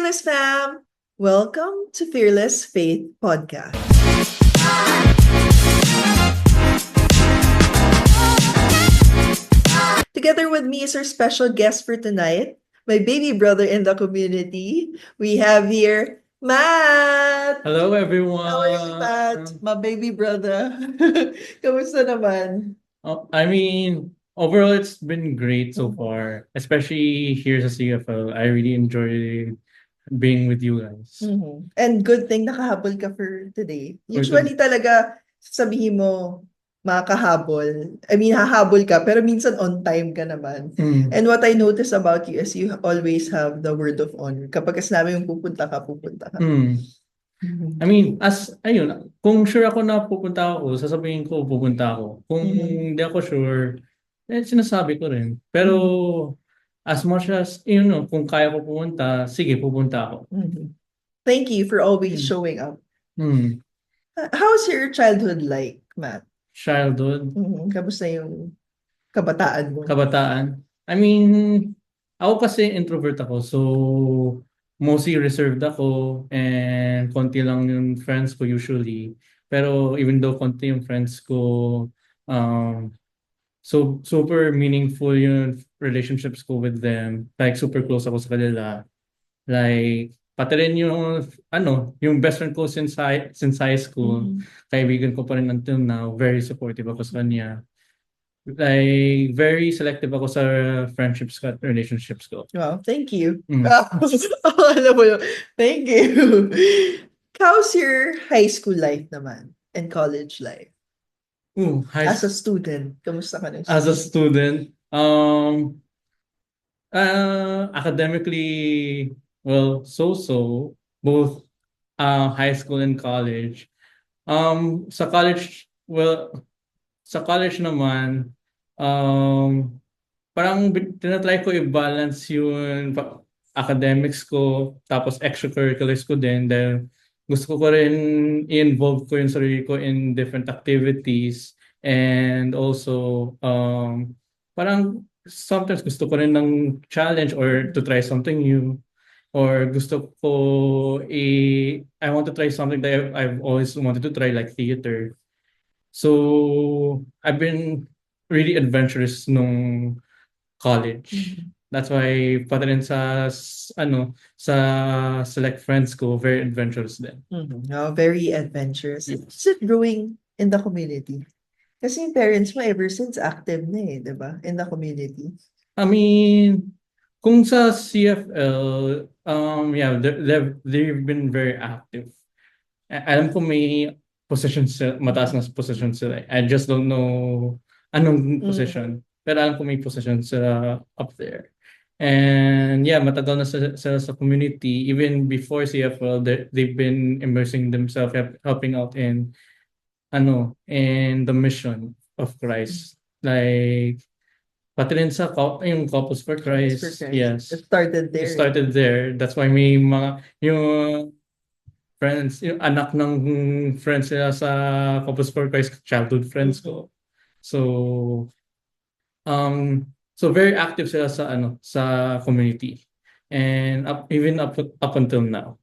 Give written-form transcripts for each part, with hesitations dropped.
Fearless fam! Welcome to Fearless Faith Podcast. Together with me is our special guest for tonight, my baby brother in the community. We have here Matt! Hello, How are you, Matt? everyone. My baby brother. Kamusta naman? Overall, it's been great so Mhm. far, especially here sa CFL. I really enjoy being with you guys. And good thing nakahabol ka for today. For to, Usually talaga, sabihin mo, makakahabol. I mean, hahabol ka, pero minsan on time ka naman. mm, And what I notice about you is you always have the word of honor. Kapag sinabi yung pupunta ka, pupunta ka. mm. Mhm. Kung sure ako na pupunta ako, sasabihin ko pupunta ako. Kung Mhm. hindi ako sure, sinasabi ko rin. Pero Mhm. as much as, kung kaya ko pumunta, sige, pupunta ako. Mhm. Thank you for always Mm. showing up. Mm. How's your childhood like, Matt? Childhood. Kamusta yung kabataan mo? Kabataan. I mean, ako kasi introvert ako. So, mostly reserved ako and konti lang yung friends ko usually. Pero even though konti yung friends ko, um, so super meaningful yung relationships ko with them. Like super close ako sa kanila. Like pati rin yung best friend ko since high school. Mhm. Kaibigan ko pa rin until now. Very supportive ako sa kanya. Like, very selective ako sa friendships ko at relationships ko. Wow, thank you. Mm. Alam mo yun. Thank you. How's your high school life naman and college life? Ooh, As a student, kamusta ka ng as a student? student, academically, well, so-so, both high school and college. Sa college, well, sa college naman, um, parang tinatry ko i-balance yung academics ko, tapos extracurriculars ko din, dahil gusto ko rin i-involve ko yung sarili ko in different activities, and also, parang sometimes gusto ko rin ng challenge or to try something new, or gusto ko I want to try something that I've always wanted to try, like theater. So, I've been really adventurous nung college. Mhm. That's why pati rin sa select friends ko, very adventurous din. Oh, very adventurous. Yes. Is it growing in the community? Kasi yung parents mo ever since active na eh, di ba? In the community. I mean, kung sa CFL, yeah, they've been very active. Alam ko may mataas na position sila. I just don't know anong Mm. position. Pero alam ko may position sila up there. And yeah, matagal na sila sa community. Even before CFL, they've been immersing themselves, helping out in the mission of Christ. Like, pati rin sa yung Couples for Campus for Christ. Christ. It Yes. started It there. started there. That's why may yung friends, yung anak ng friends nila sa Couples for Christ, childhood friends ko. So, um, so very active sila sa community. And even up until now.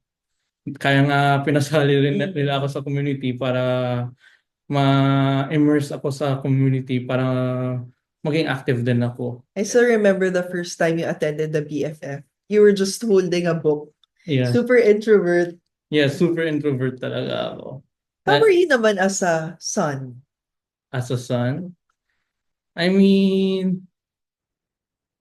Kaya nga pinasali rin nila ako sa community para ma-immerse ako sa community, para maging active din ako. I still remember the first time you attended the BFF. You were just holding a book. Yeah. Super introvert. Yeah, super introvert talaga ako. How were you naman as a son? As a son, I mean,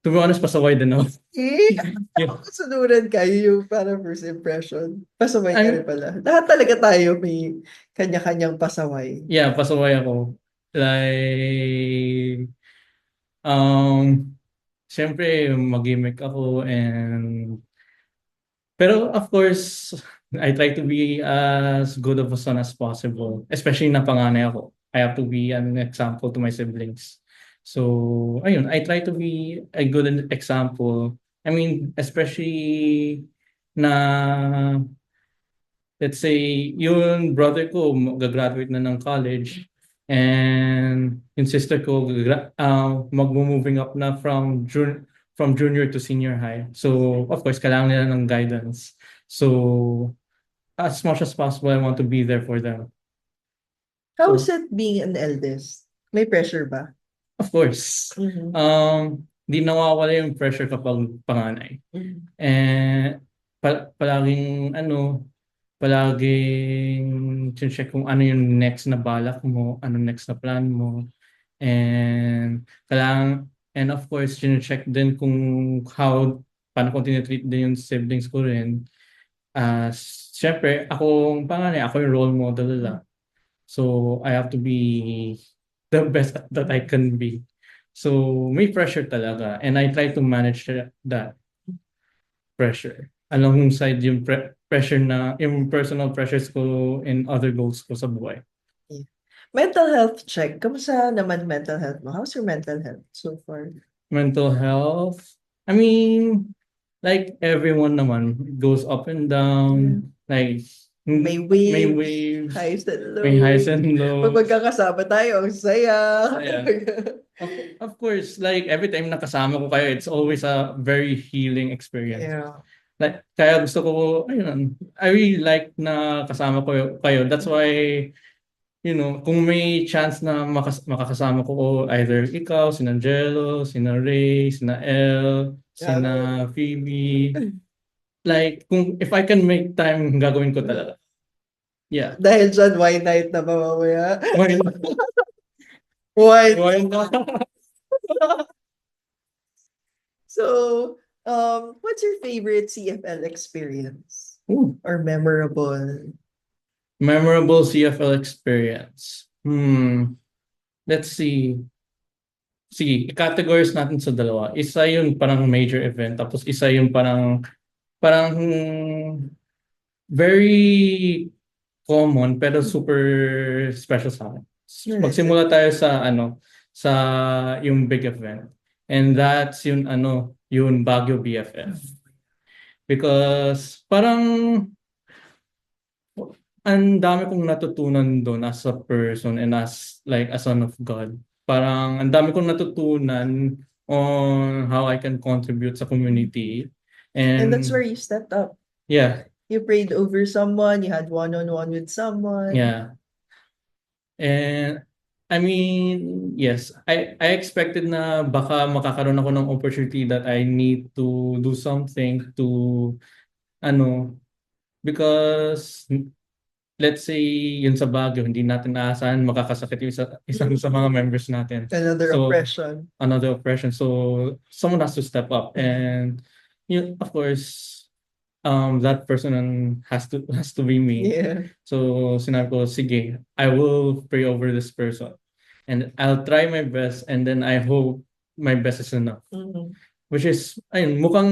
to be honest, pasaway din ako. Eh, Yeah. sunuran kayo yung parang first impression. Pasaway ka rin I'm, pala. Lahat talaga tayo may kanya-kanyang pasaway. yeah, pasaway ako. Like, um, siyempre, mag-gimmick ako, pero of course, I try to be as good of a son as possible. Especially na panganay ako. I have to be an example to my siblings. So, ayun, I try to be a good example. I mean, especially na, let's say, yung brother ko gagraduate na ng college, and yung sister ko mag-moving up na from junior to senior high. So, of course, kailangan nila ng guidance. So, as much as possible, I want to be there for them. How So, is it being an eldest? May pressure ba? of course, Mhm. di nawawala yung pressure kapag panganay. Mhm. And palaging palaging check kung ano yung next na balak mo, ano next na plan mo. And and of course, check din kung paano ko tinitreat din yung siblings ko rin. Syempre, akong panganay, ako yung role model nila. So, I have to be the best that I can be. So, may pressure talaga. And I try to manage that pressure. Alongside yung pressure yung personal pressures ko and other goals ko sa buhay. Yeah. Mental health check. Kamusta naman mental health mo? How's your mental health so far? Mental health, I mean, like everyone naman, goes up and down. Like, May may waves, waves, highs and may highs lows. and Pag lows. magkakasama tayo, ang saya. Saya. Of course, like every time nakasama ko kayo, it's always a very healing experience. Yeah. Like, kaya gusto ko, ayun, I really like na kasama ko kayo. That's why, kung may chance na makakasama ko either ikaw, sina Angelo, sina Ray, sina El, sina Phoebe. Like, if I can make time, gagawin ko talaga. Yeah. Dahil dyan, wine night na ba mamaya? Why not? Wine. Why not? So, what's your favorite CFL experience? Ooh. Or memorable? Memorable CFL experience. Let's see. Sige, i-categorize natin sa dalawa. Isa yung parang major event, tapos isa yung parang very common pero super special sa akin. Magsimula tayo sa yung big event. And that's yung Baguio BFF. Because parang ang dami kong natutunan doon as a person and as like a son of God. Parang ang dami kong natutunan on how I can contribute sa community. And that's where you stepped up. Yeah. You prayed over someone, you had one-on-one with someone. Yeah. And I mean, yes, I expected na baka makakaroon ako ng opportunity that I need to do something to because let's say yun sa Baguio, hindi natin naasahan makakasakit yung isang sa mga members natin. Another So, oppression. Another oppression. So someone has to step up, and of course, that person has to be me. Yeah. So sinabi ko, sige, I will pray over this person, and I'll try my best, and then I hope my best is enough. Mhm. Which is, ayun, mukhang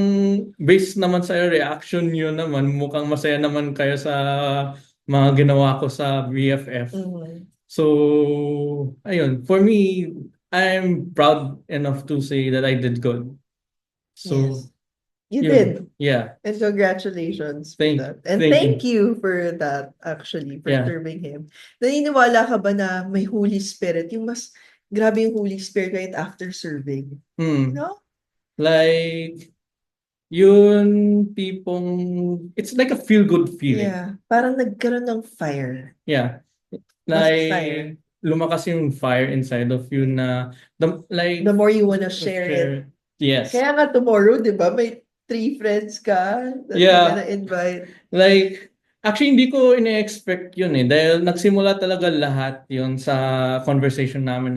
based naman sa reaction yun naman, mukhang masaya naman kayo sa mga ginawa ko sa BFF. Mhm. So, ayun, for me, I'm proud enough to say that I did good. So, Yes. You yun. did. Yeah. And congratulations for Thank- that. And thank thank you for that, actually, for Yeah. serving him. Naniniwala ka ba na may Holy Spirit? Yung mas grabe yung Holy Spirit right after serving. No? Like, yun tipong, it's like a feel-good feeling. Yeah. Parang nagkaroon ng fire. Yeah. Mas Like, fire. lumakas yung fire inside of you na, The more you wanna share it. Yes. Kaya nga tomorrow, di ba, may 3 friends ka that you're Yeah. gonna invite. Like, actually, hindi ko ine-expect yun eh. Dahil nagsimula talaga lahat yun sa conversation namin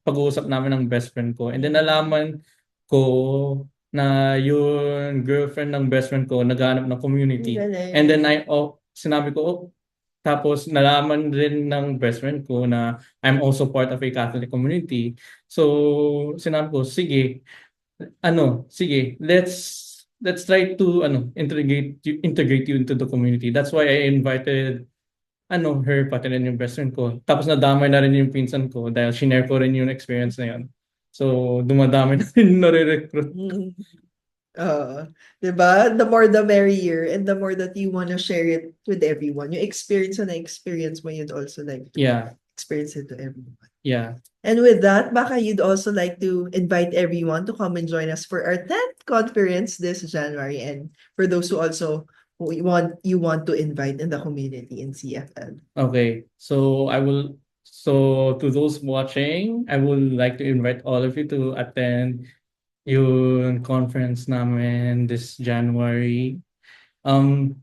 pag-uusap namin ng best friend ko. And then nalaman ko na yung girlfriend ng best friend ko naghahanap ng community. Galing. And then sinabi ko, tapos nalaman rin ng best friend ko na I'm also part of a Catholic community. So, sinabi ko, sige, let's try to integrate you into the community. That's why I invited her pati rin yung best friend ko. Tapos nadamay na rin yung pinsan ko dahil shinare ko rin yung experience na yun. So dumadami na rin nare-recruit. Diba? The more the merrier, and the more that you wanna share it with everyone. Yung experience na experience mo, you'd also like to Yeah. experience it to everyone. Yeah. And with that, baka you'd also like to invite everyone to come and join us for our 10th conference this January. And for those who also want to invite in the community in CFL. Okay. So to those watching, I would like to invite all of you to attend yung conference namin this January. Um,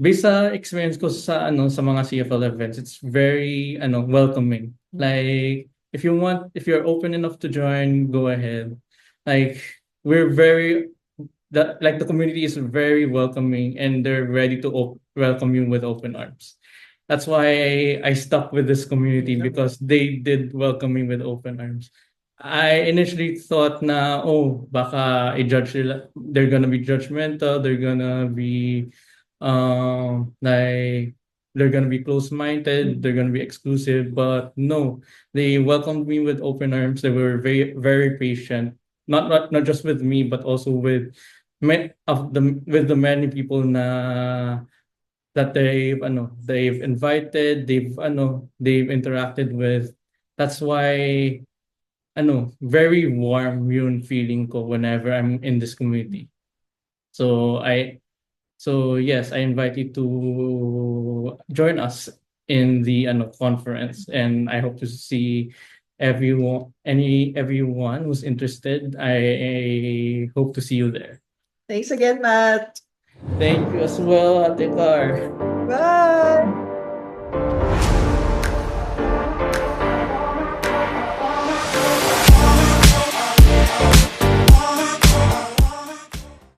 Based sa experience ko sa mga CFL events, it's very welcoming. Like if you're open enough to join, go ahead. Like we're very the community is very welcoming and they're ready to welcome you with open arms. That's why I stuck with this community because they did welcome me with open arms. I initially thought na, oh, baka i-judge sila. They're gonna be judgmental. They're gonna be, like, they're gonna be close-minded. They're gonna be exclusive. But no, they welcomed me with open arms. They were very, very patient. Not just with me, but also with with the many people that they've invited, they've interacted with. That's why very warm yung feeling ko whenever I'm in this community. So yes, I invite you to join us in the conference, and I hope to see everyone who's interested. I hope to see you there. Thanks again, Matt. Thank you as well, Ate Car.